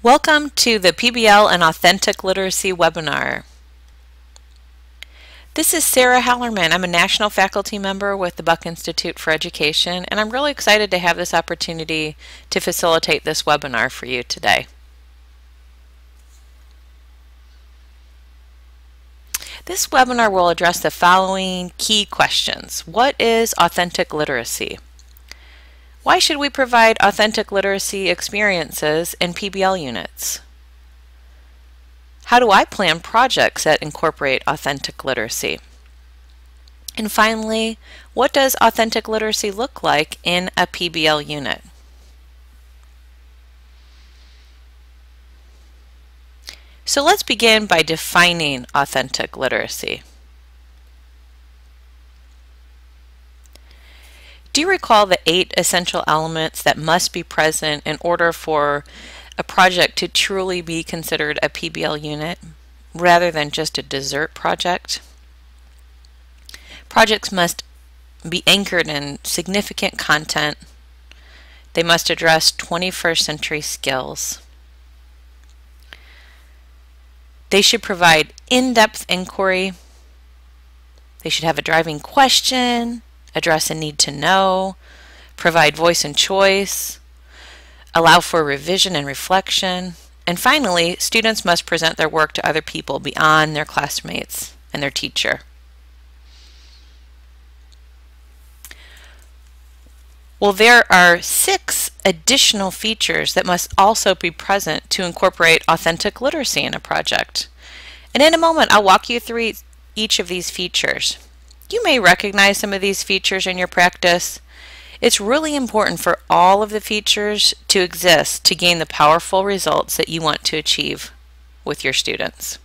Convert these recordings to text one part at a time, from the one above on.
Welcome to the PBL and Authentic Literacy webinar. This is Sara Hallermann. I'm a national faculty member with the Buck Institute for Education, and I'm really excited to have this opportunity to facilitate this webinar for you today. This webinar will address the following key questions. What is authentic literacy? Why should we provide authentic literacy experiences in PBL units? How do I plan projects that incorporate authentic literacy? And finally, what does authentic literacy look like in a PBL unit? So let's begin by defining authentic literacy. Do you recall the 8 essential elements that must be present in order for a project to truly be considered a PBL unit rather than just a dessert project? Projects must be anchored in significant content. They must address 21st century skills. They should provide in-depth inquiry. They should have a driving question, address a need to know, provide voice and choice, allow for revision and reflection, and finally, students must present their work to other people beyond their classmates and their teacher. Well, there are 6 additional features that must also be present to incorporate authentic literacy in a project. And in a moment, I'll walk you through each of these features. You may recognize some of these features in your practice. It's really important for all of the features to exist to gain the powerful results that you want to achieve with your students.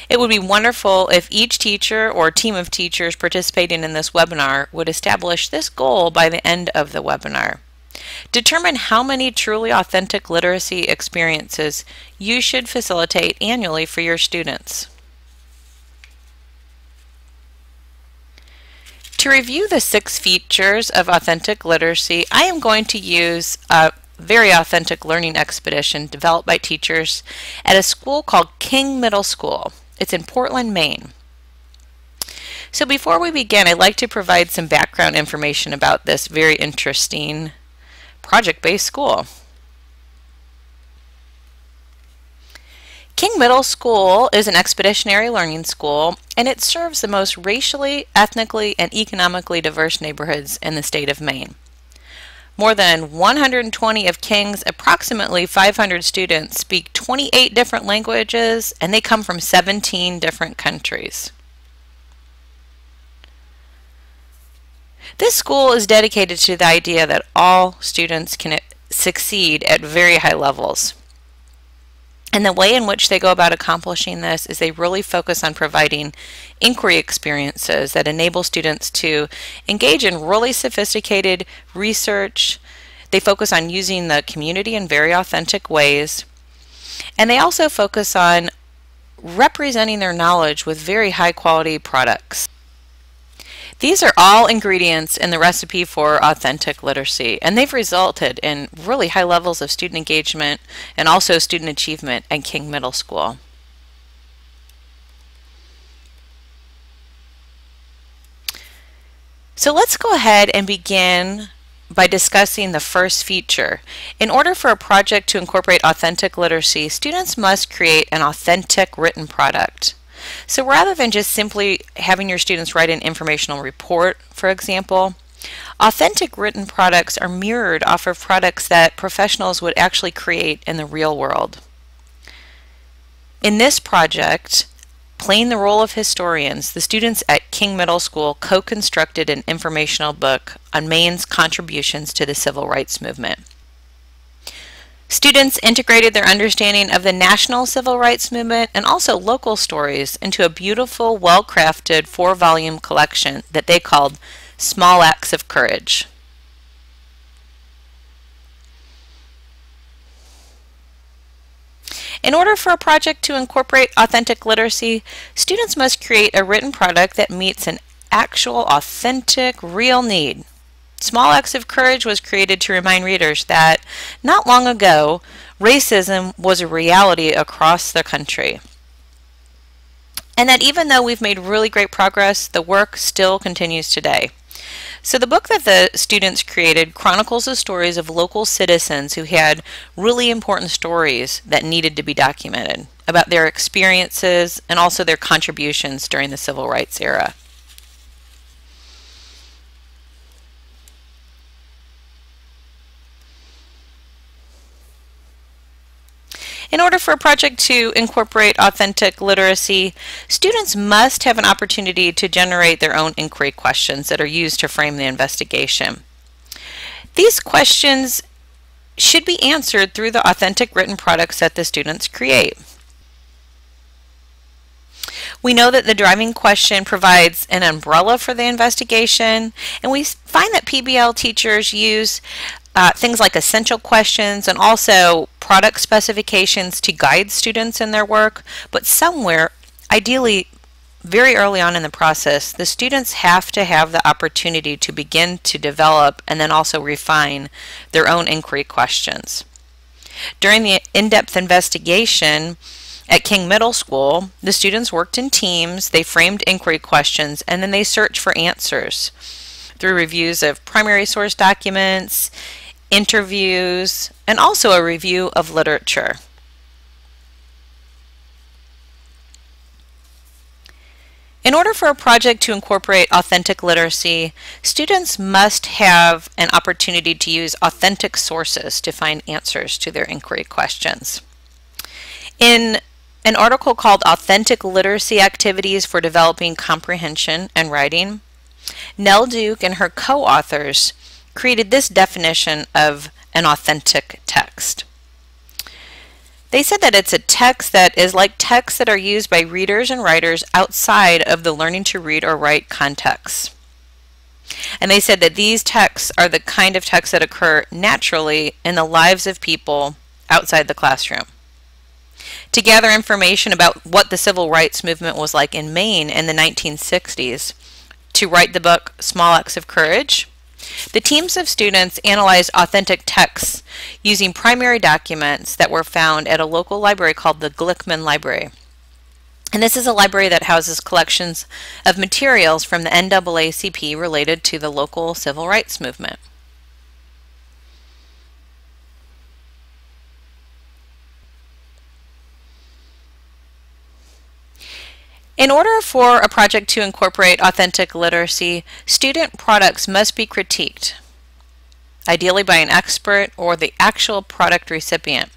It would be wonderful if each teacher or team of teachers participating in this webinar would establish this goal by the end of the webinar. Determine how many truly authentic literacy experiences you should facilitate annually for your students. To review the 6 features of authentic literacy, I am going to use a very authentic learning expedition developed by teachers at a school called King Middle School. It's in Portland, Maine. So before we begin, I'd like to provide some background information about this very interesting project-based school. King Middle School is an expeditionary learning school, and it serves the most racially, ethnically, and economically diverse neighborhoods in the state of Maine. More than 120 of King's approximately 500 students speak 28 different languages, and they come from 17 different countries. This school is dedicated to the idea that all students can succeed at very high levels. And the way in which they go about accomplishing this is they really focus on providing inquiry experiences that enable students to engage in really sophisticated research. They focus on using the community in very authentic ways. And they also focus on representing their knowledge with very high quality products. These are all ingredients in the recipe for authentic literacy, and they've resulted in really high levels of student engagement and also student achievement at King Middle School. So let's go ahead and begin by discussing the first feature. In order for a project to incorporate authentic literacy, students must create an authentic written product. So rather than just simply having your students write an informational report, for example, authentic written products are mirrored off of products that professionals would actually create in the real world. In this project, playing the role of historians, the students at King Middle School co-constructed an informational book on Maine's contributions to the civil rights movement. Students integrated their understanding of the national civil rights movement and also local stories into a beautiful, well-crafted 4-volume collection that they called Small Acts of Courage. In order for a project to incorporate authentic literacy, students must create a written product that meets an actual, authentic, real need. Small Acts of Courage was created to remind readers that not long ago, racism was a reality across the country. And that even though we've made really great progress, the work still continues today. So the book that the students created chronicles the stories of local citizens who had really important stories that needed to be documented about their experiences and also their contributions during the civil rights era. In order for a project to incorporate authentic literacy, students must have an opportunity to generate their own inquiry questions that are used to frame the investigation. These questions should be answered through the authentic written products that the students create. We know that the driving question provides an umbrella for the investigation, and we find that PBL teachers use things like essential questions and also product specifications to guide students in their work, but somewhere, ideally very early on in the process, the students have to have the opportunity to begin to develop and then also refine their own inquiry questions. During the in-depth investigation at King Middle School, the students worked in teams, they framed inquiry questions, and then they searched for answers through reviews of primary source documents, interviews, and also a review of literature. In order for a project to incorporate authentic literacy, students must have an opportunity to use authentic sources to find answers to their inquiry questions. In an article called Authentic Literacy Activities for Developing Comprehension and Writing, Nell Duke and her co-authors created this definition of an authentic text. They said that it's a text that is like texts that are used by readers and writers outside of the learning to read or write context. And they said that these texts are the kind of texts that occur naturally in the lives of people outside the classroom. To gather information about what the civil rights movement was like in Maine in the 1960s, to write the book Small Acts of Courage, the teams of students analyzed authentic texts using primary documents that were found at a local library called the Glickman Library. And this is a library that houses collections of materials from the NAACP related to the local civil rights movement. In order for a project to incorporate authentic literacy, student products must be critiqued, ideally by an expert or the actual product recipient.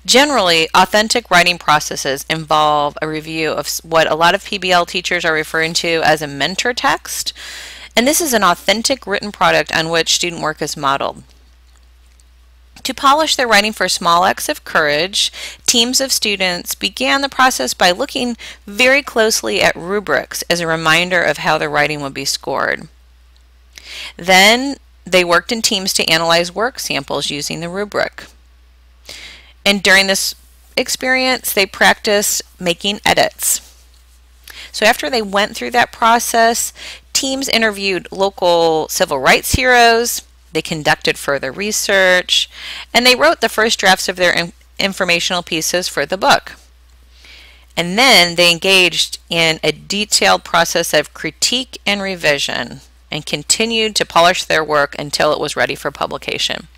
Generally, authentic writing processes involve a review of what a lot of PBL teachers are referring to as a mentor text, and this is an authentic written product on which student work is modeled. To polish their writing for Small Acts of Courage, teams of students began the process by looking very closely at rubrics as a reminder of how their writing would be scored. Then they worked in teams to analyze work samples using the rubric. And during this experience, they practiced making edits. So after they went through that process, teams interviewed local civil rights heroes, they conducted further research, and they wrote the first drafts of their informational pieces for the book. And then they engaged in a detailed process of critique and revision and continued to polish their work until it was ready for publication.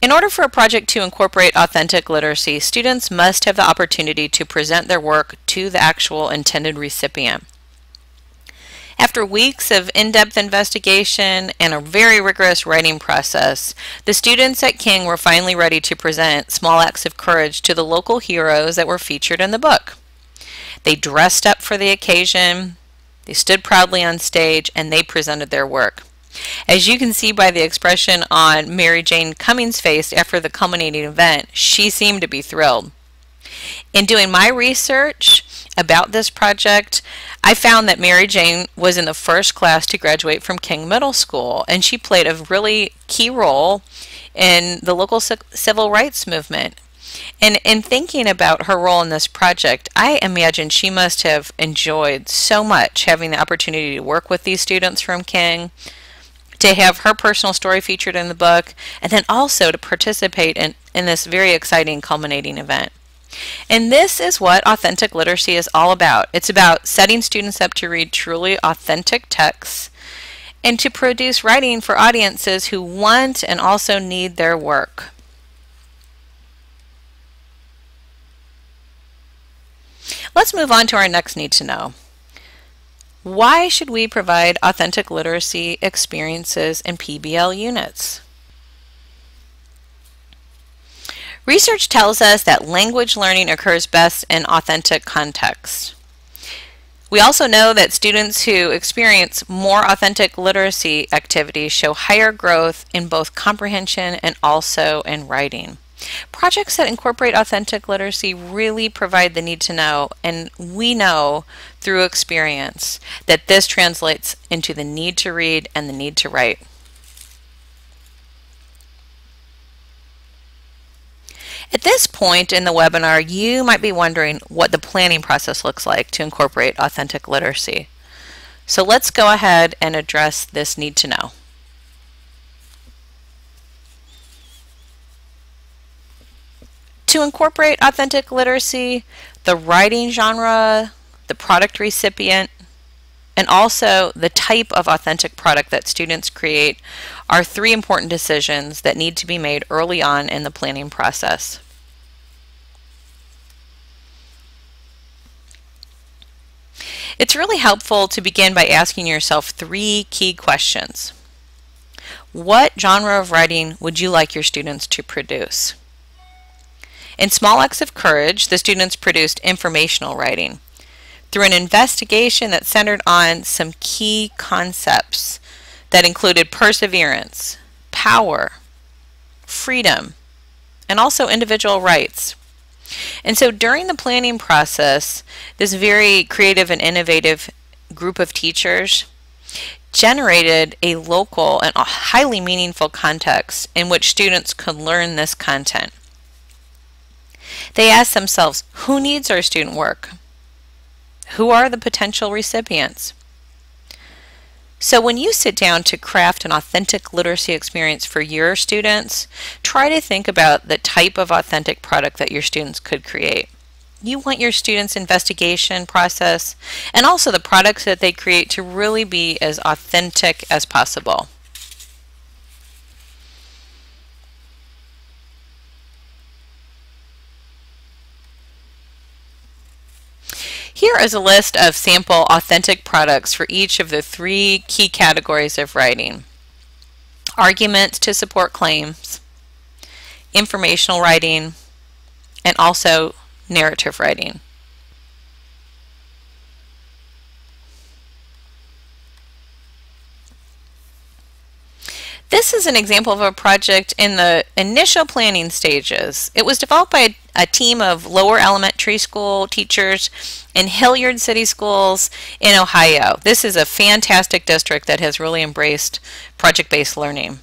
In order for a project to incorporate authentic literacy, students must have the opportunity to present their work to the actual intended recipient. After weeks of in-depth investigation and a very rigorous writing process, the students at King were finally ready to present Small Acts of Courage to the local heroes that were featured in the book. They dressed up for the occasion, they stood proudly on stage, and they presented their work. As you can see by the expression on Mary Jane Cummings' face after the culminating event, she seemed to be thrilled. In doing my research about this project, I found that Mary Jane was in the first class to graduate from King Middle School, and she played a really key role in the local civil rights movement. And in thinking about her role in this project, I imagine she must have enjoyed so much having the opportunity to work with these students from King, to have her personal story featured in the book, and then also to participate in this very exciting culminating event. And this is what authentic literacy is all about. It's about setting students up to read truly authentic texts and to produce writing for audiences who want and also need their work. Let's move on to our next need to know. Why should we provide authentic literacy experiences in PBL units? Research tells us that language learning occurs best in authentic context. We also know that students who experience more authentic literacy activities show higher growth in both comprehension and also in writing. Projects that incorporate authentic literacy really provide the need to know, and we know through experience that this translates into the need to read and the need to write. At this point in the webinar, you might be wondering what the planning process looks like to incorporate authentic literacy. So let's go ahead and address this need to know. To incorporate authentic literacy, the writing genre, the product recipient, and also the type of authentic product that students create are three important decisions that need to be made early on in the planning process. It's really helpful to begin by asking yourself three key questions. What genre of writing would you like your students to produce? In Small Acts of Courage, the students produced informational writing through an investigation that centered on some key concepts that included perseverance, power, freedom, and also individual rights. And so during the planning process, this very creative and innovative group of teachers generated a local and a highly meaningful context in which students could learn this content. They asked themselves, who needs our student work? Who are the potential recipients? So when you sit down to craft an authentic literacy experience for your students, try to think about the type of authentic product that your students could create. You want your students' investigation process and also the products that they create to really be as authentic as possible. Here is a list of sample authentic products for each of the three key categories of writing: arguments to support claims, informational writing, and also narrative writing. This is an example of a project in the initial planning stages. It was developed by a team of lower elementary school teachers in Hilliard City Schools in Ohio. This is a fantastic district that has really embraced project-based learning.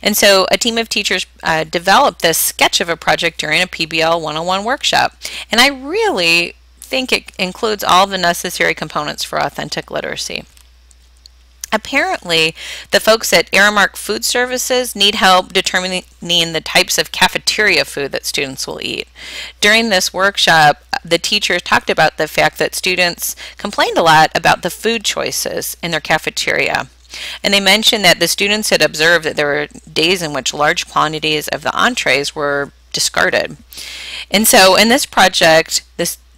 And so a team of teachers developed this sketch of a project during a PBL 101 workshop. And I really think it includes all the necessary components for authentic literacy. Apparently, the folks at Aramark Food Services need help determining the types of cafeteria food that students will eat. During this workshop, the teachers talked about the fact that students complained a lot about the food choices in their cafeteria. And they mentioned that the students had observed that there were days in which large quantities of the entrees were discarded. And so in this project,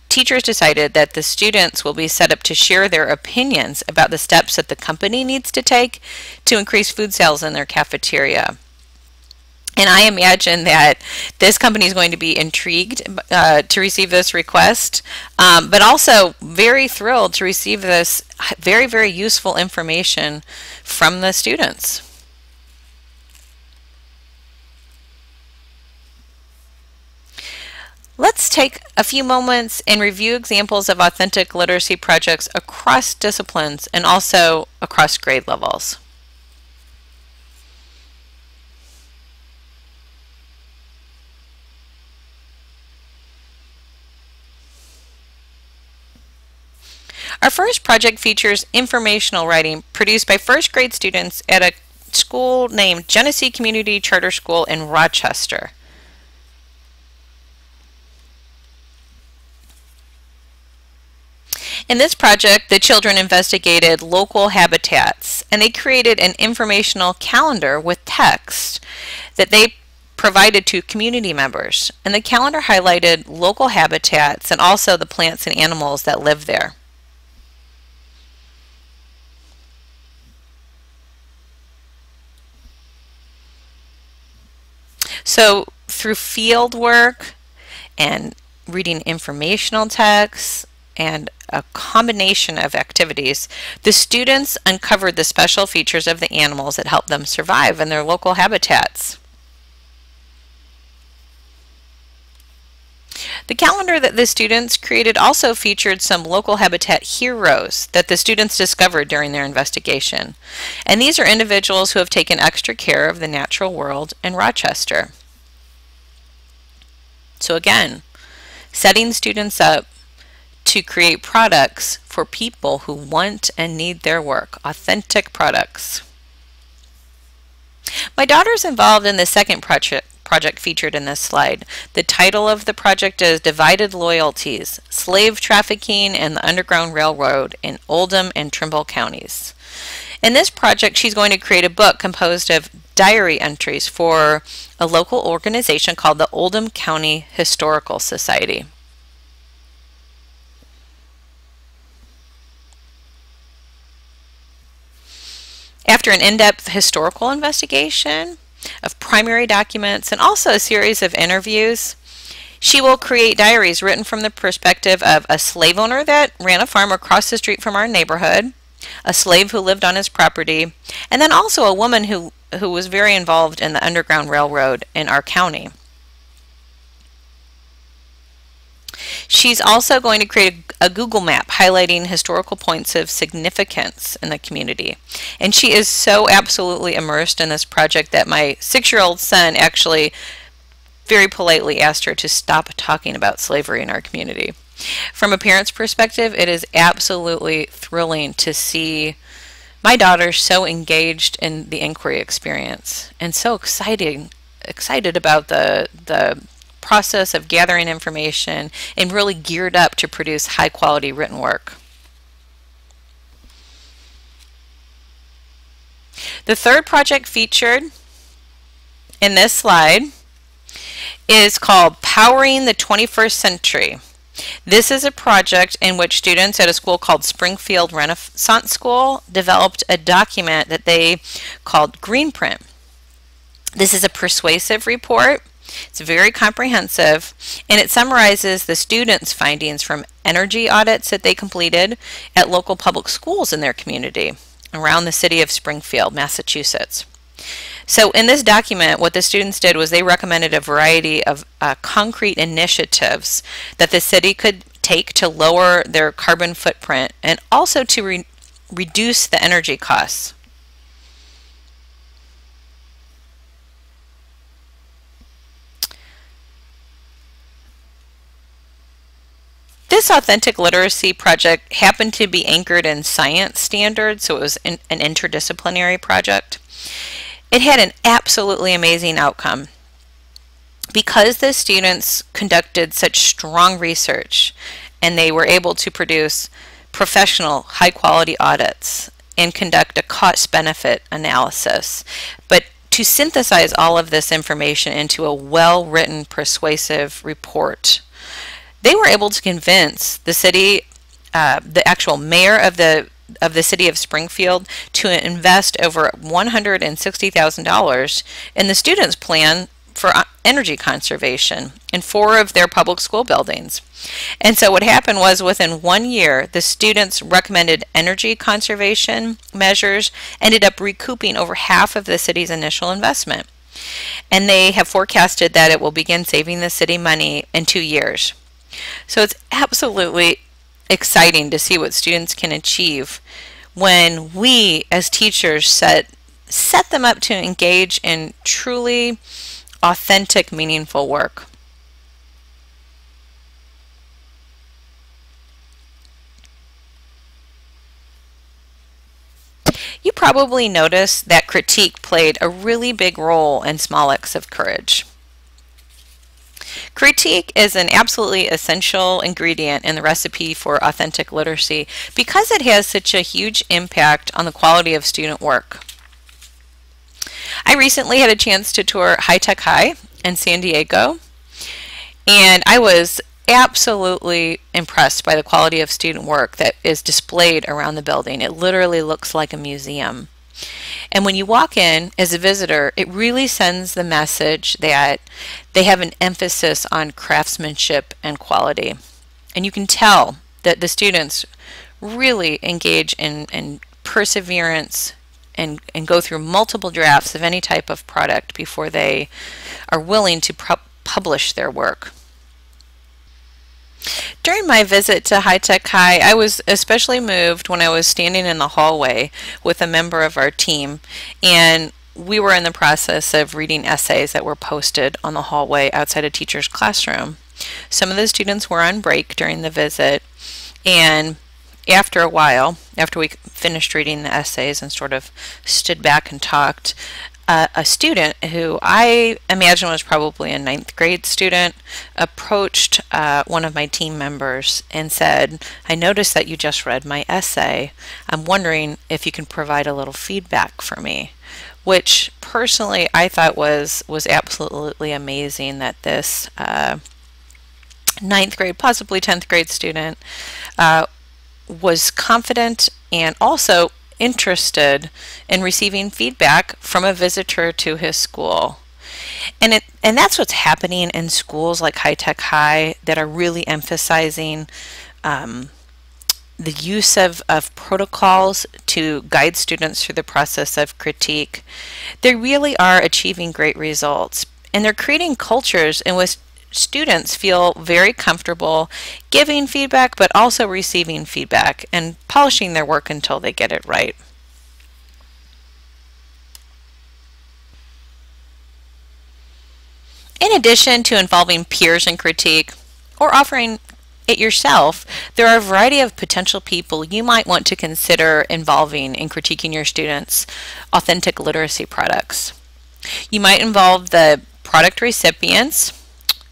teachers decided that the students will be set up to share their opinions about the steps that the company needs to take to increase food sales in their cafeteria. And I imagine that this company is going to be intrigued to receive this request, but also very thrilled to receive this very, very useful information from the students. Let's take a few moments and review examples of authentic literacy projects across disciplines and also across grade levels. Our first project features informational writing produced by first grade students at a school named Genesee Community Charter School in Rochester. In this project, the children investigated local habitats, and they created an informational calendar with text that they provided to community members. And the calendar highlighted local habitats and also the plants and animals that live there. So through field work and reading informational texts and a combination of activities, the students uncovered the special features of the animals that help them survive in their local habitats. The calendar that the students created also featured some local habitat heroes that the students discovered during their investigation. And these are individuals who have taken extra care of the natural world in Rochester. So again, setting students up to create products for people who want and need their work, authentic products. My daughter's involved in the second project featured in this slide. The title of the project is Divided Loyalties, Slave Trafficking and the Underground Railroad in Oldham and Trimble Counties. In this project, she's going to create a book composed of diary entries for a local organization called the Oldham County Historical Society. After an in-depth historical investigation of primary documents and also a series of interviews, she will create diaries written from the perspective of a slave owner that ran a farm across the street from our neighborhood, a slave who lived on his property, and then also a woman who was very involved in the Underground Railroad in our county. She's also going to create a Google map highlighting historical points of significance in the community. And she is so absolutely immersed in this project that my 6-year-old son actually very politely asked her to stop talking about slavery in our community. From a parent's perspective, it is absolutely thrilling to see my daughter so engaged in the inquiry experience and so excited about the process of gathering information and really geared up to produce high quality written work. The third project featured in this slide is called Powering the 21st Century. This is a project in which students at a school called Springfield Renaissance School developed a document that they called Greenprint. This is a persuasive report. It's very comprehensive, and it summarizes the students' findings from energy audits that they completed at local public schools in their community around the city of Springfield, Massachusetts. So in this document, what the students did was they recommended a variety of concrete initiatives that the city could take to lower their carbon footprint and also to reduce the energy costs. This authentic literacy project happened to be anchored in science standards, so it was an interdisciplinary project. It had an absolutely amazing outcome. Because the students conducted such strong research and they were able to produce professional, high-quality audits and conduct a cost-benefit analysis, but to synthesize all of this information into a well-written, persuasive report, they were able to convince the city, the actual mayor of the city of Springfield, to invest over $160,000 in the students' plan for energy conservation in 4 of their public school buildings. And so what happened was within 1 year, the students' recommended energy conservation measures ended up recouping over half of the city's initial investment. And they have forecasted that it will begin saving the city money in 2 years. So it's absolutely exciting to see what students can achieve when we as teachers set them up to engage in truly authentic, meaningful work. probably noticed that critique played a really big role in small acts of courage. Critique is an absolutely essential ingredient in the recipe for authentic literacy because it has such a huge impact on the quality of student work. I recently had a chance to tour High Tech High in San Diego, and I was absolutely impressed by the quality of student work that is displayed around the building. It literally looks like a museum. And when you walk in as a visitor, it really sends the message that they have an emphasis on craftsmanship and quality. And you can tell that the students really engage in perseverance and go through multiple drafts of any type of product before they are willing to publish their work. During my visit to High Tech High, I was especially moved when I was standing in the hallway with a member of our team, and we were in the process of reading essays that were posted on the hallway outside a teacher's classroom. Some of the students were on break during the visit, and after a while, after we finished reading the essays and sort of stood back and talked, a student who I imagine was probably a 9th grade student approached one of my team members and said, "I noticed that you just read my essay. I'm wondering if you can provide a little feedback for me," which personally I thought was absolutely amazing that this 9th grade, possibly 10th grade student was confident and also interested in receiving feedback from a visitor to his school. And that's what's happening in schools like High Tech High that are really emphasizing the use of protocols to guide students through the process of critique. They really are achieving great results, and they're creating cultures in which students feel very comfortable giving feedback but also receiving feedback and polishing their work until they get it right. In addition to involving peers in critique or offering it yourself, there are a variety of potential people you might want to consider involving in critiquing your students' authentic literacy products. You might involve the product recipients,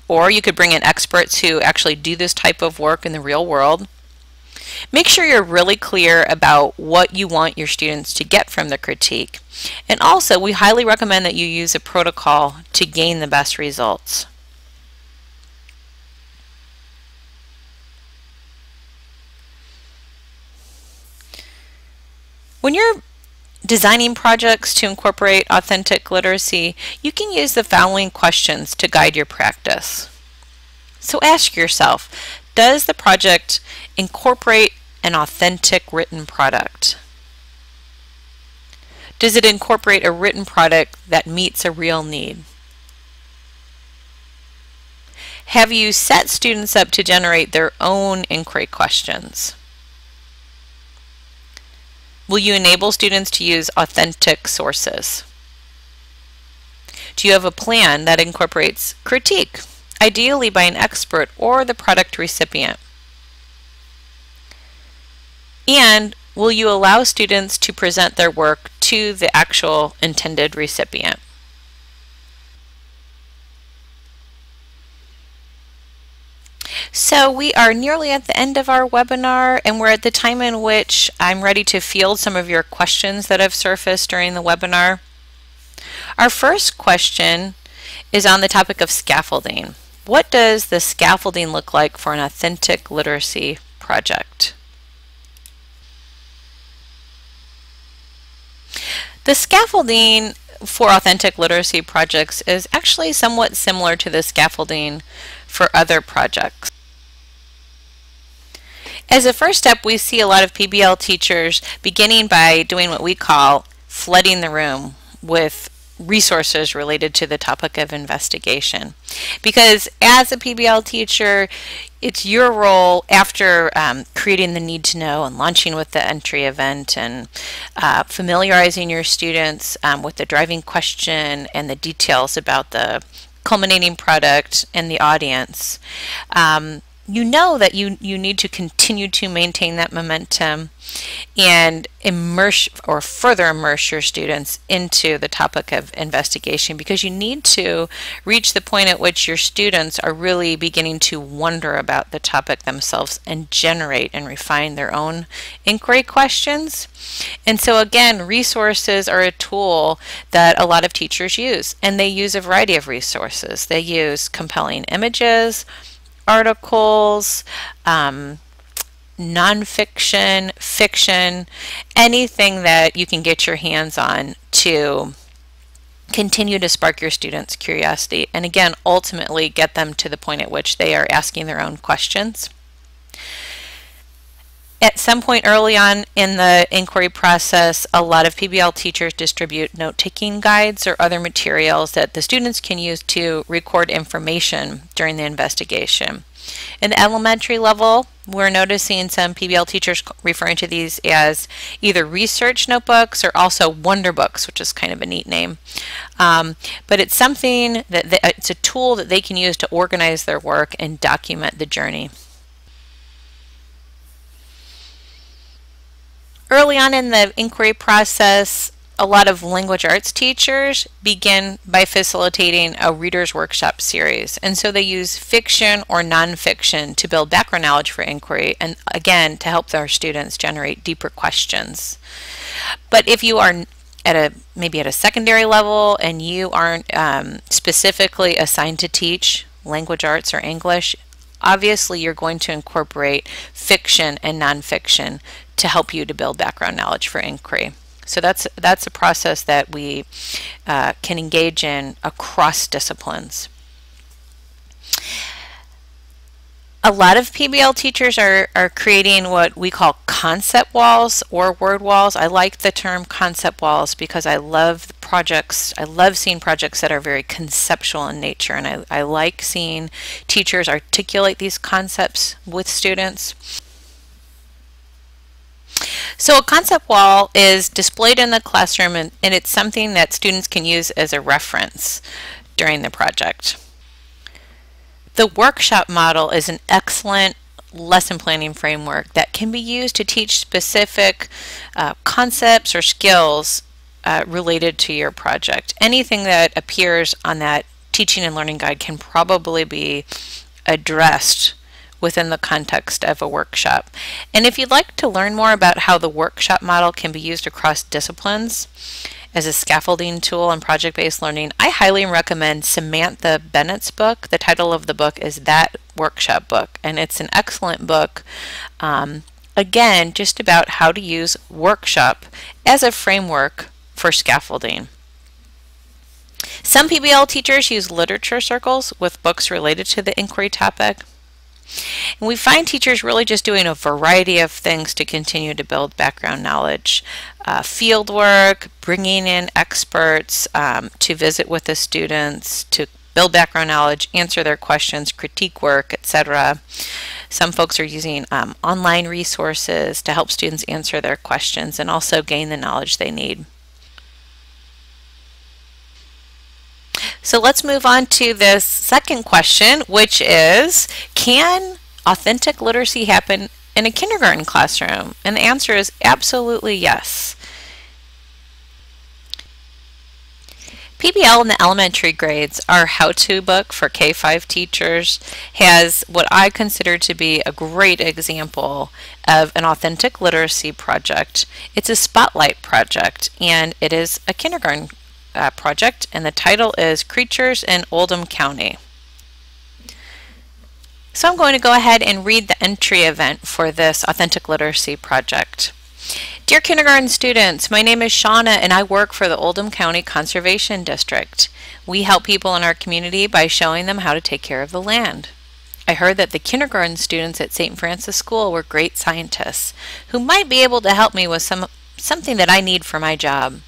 or you could bring in experts who actually do this type of work in the real world. Make sure you're really clear about what you want your students to get from the critique. And also, we highly recommend that you use a protocol to gain the best results. When you're designing projects to incorporate authentic literacy, you can use the following questions to guide your practice. So ask yourself, does the project incorporate an authentic written product? Does it incorporate a written product that meets a real need? Have you set students up to generate their own inquiry questions? Will you enable students to use authentic sources? Do you have a plan that incorporates critique, ideally by an expert or the product recipient? And will you allow students to present their work to the actual intended recipient? So we are nearly at the end of our webinar, and we're at the time in which I'm ready to field some of your questions that have surfaced during the webinar. Our first question is on the topic of scaffolding. What does the scaffolding look like for an authentic literacy project? The scaffolding for authentic literacy projects is actually somewhat similar to the scaffolding for other projects. As a first step, we see a lot of PBL teachers beginning by doing what we call flooding the room with resources related to the topic of investigation. Because as a PBL teacher, it's your role after creating the need to know and launching with the entry event and familiarizing your students with the driving question and the details about the culminating product and the audience. you know that you need to continue to maintain that momentum and immerse or further immerse your students into the topic of investigation, because you need to reach the point at which your students are really beginning to wonder about the topic themselves and generate and refine their own inquiry questions. And so again, resources are a tool that a lot of teachers use, and they use a variety of resources. They use compelling images, articles, nonfiction, fiction, anything that you can get your hands on to continue to spark your students' curiosity, and again, ultimately get them to the point at which they are asking their own questions. At some point early on in the inquiry process, a lot of PBL teachers distribute note-taking guides or other materials that the students can use to record information during the investigation. In the elementary level, we're noticing some PBL teachers referring to these as either research notebooks or also wonder books, which is kind of a neat name. But it's something that it's a tool that they can use to organize their work and document the journey. Early on in the inquiry process, a lot of language arts teachers begin by facilitating a reader's workshop series. And so they use fiction or nonfiction to build background knowledge for inquiry, and again, to help their students generate deeper questions. But if you are maybe at a secondary level and you aren't specifically assigned to teach language arts or English, obviously you're going to incorporate fiction and nonfiction to help you to build background knowledge for inquiry. So that's a process that we can engage in across disciplines. A lot of PBL teachers are creating what we call concept walls or word walls. I like the term concept walls because I love the projects. I love seeing projects that are very conceptual in nature, and I like seeing teachers articulate these concepts with students. So a concept wall is displayed in the classroom, and it's something that students can use as a reference during the project. The workshop model is an excellent lesson planning framework that can be used to teach specific concepts or skills related to your project. Anything that appears on that teaching and learning guide can probably be addressed within the context of a workshop. And if you'd like to learn more about how the workshop model can be used across disciplines as a scaffolding tool in project-based learning, I highly recommend Samantha Bennett's book. The title of the book is That Workshop Book, and it's an excellent book, again, just about how to use workshop as a framework for scaffolding. Some PBL teachers use literature circles with books related to the inquiry topic. And we find teachers really just doing a variety of things to continue to build background knowledge. Field work, bringing in experts to visit with the students, to build background knowledge, answer their questions, critique work, etc. Some folks are using online resources to help students answer their questions and also gain the knowledge they need. So let's move on to this second question, which is, can authentic literacy happen in a kindergarten classroom? And the answer is absolutely yes. PBL in the elementary grades, our how-to book for K-5 teachers, has what I consider to be a great example of an authentic literacy project. It's a spotlight project, and it is a kindergarten project, and the title is Creatures in Oldham County. So I'm going to go ahead and read the entry event for this authentic literacy project. Dear kindergarten students, my name is Shauna and I work for the Oldham County Conservation District. We help people in our community by showing them how to take care of the land. I heard that the kindergarten students at St. Francis School were great scientists who might be able to help me with something that I need for my job.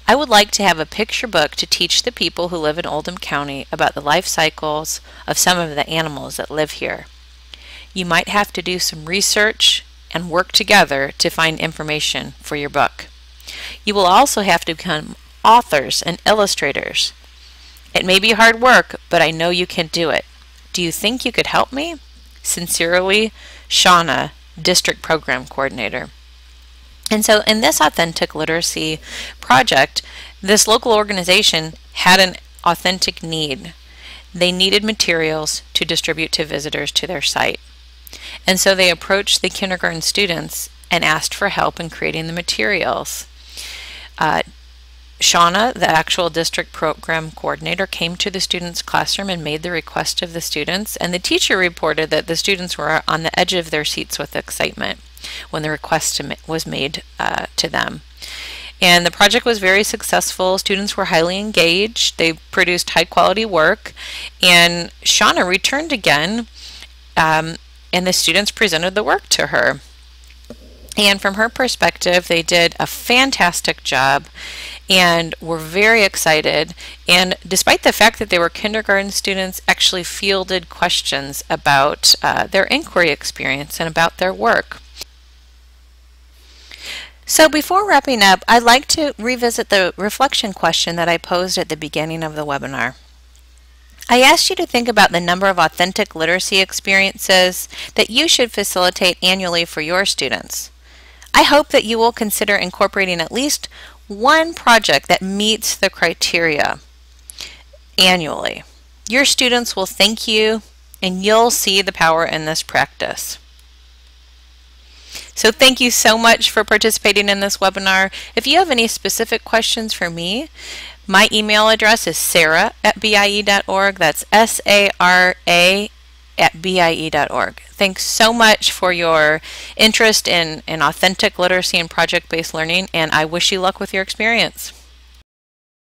I would like to have a picture book to teach the people who live in Oldham County about the life cycles of some of the animals that live here. You might have to do some research and work together to find information for your book. You will also have to become authors and illustrators. It may be hard work, but I know you can do it. Do you think you could help me? Sincerely, Shauna, District Program Coordinator. And so in this authentic literacy project, this local organization had an authentic need. They needed materials to distribute to visitors to their site. And so they approached the kindergarten students and asked for help in creating the materials. Shauna, the actual district program coordinator, came to the students' classroom and made the request of the students, and the teacher reported that the students were on the edge of their seats with excitement when the request was made to them. And the project was very successful. Students were highly engaged. They produced high quality work, and Shauna returned again, and the students presented the work to her. And from her perspective, they did a fantastic job and were very excited. And despite the fact that they were kindergarten students, actually fielded questions about their inquiry experience and about their work. So before wrapping up, I'd like to revisit the reflection question that I posed at the beginning of the webinar. I asked you to think about the number of authentic literacy experiences that you should facilitate annually for your students. I hope that you will consider incorporating at least one project that meets the criteria annually. Your students will thank you, and you'll see the power in this practice. So thank you so much for participating in this webinar. If you have any specific questions for me, my email address is sara@bie.org. That's SARA@bie.org. Thanks so much for your interest in authentic literacy and project-based learning, and I wish you luck with your experience.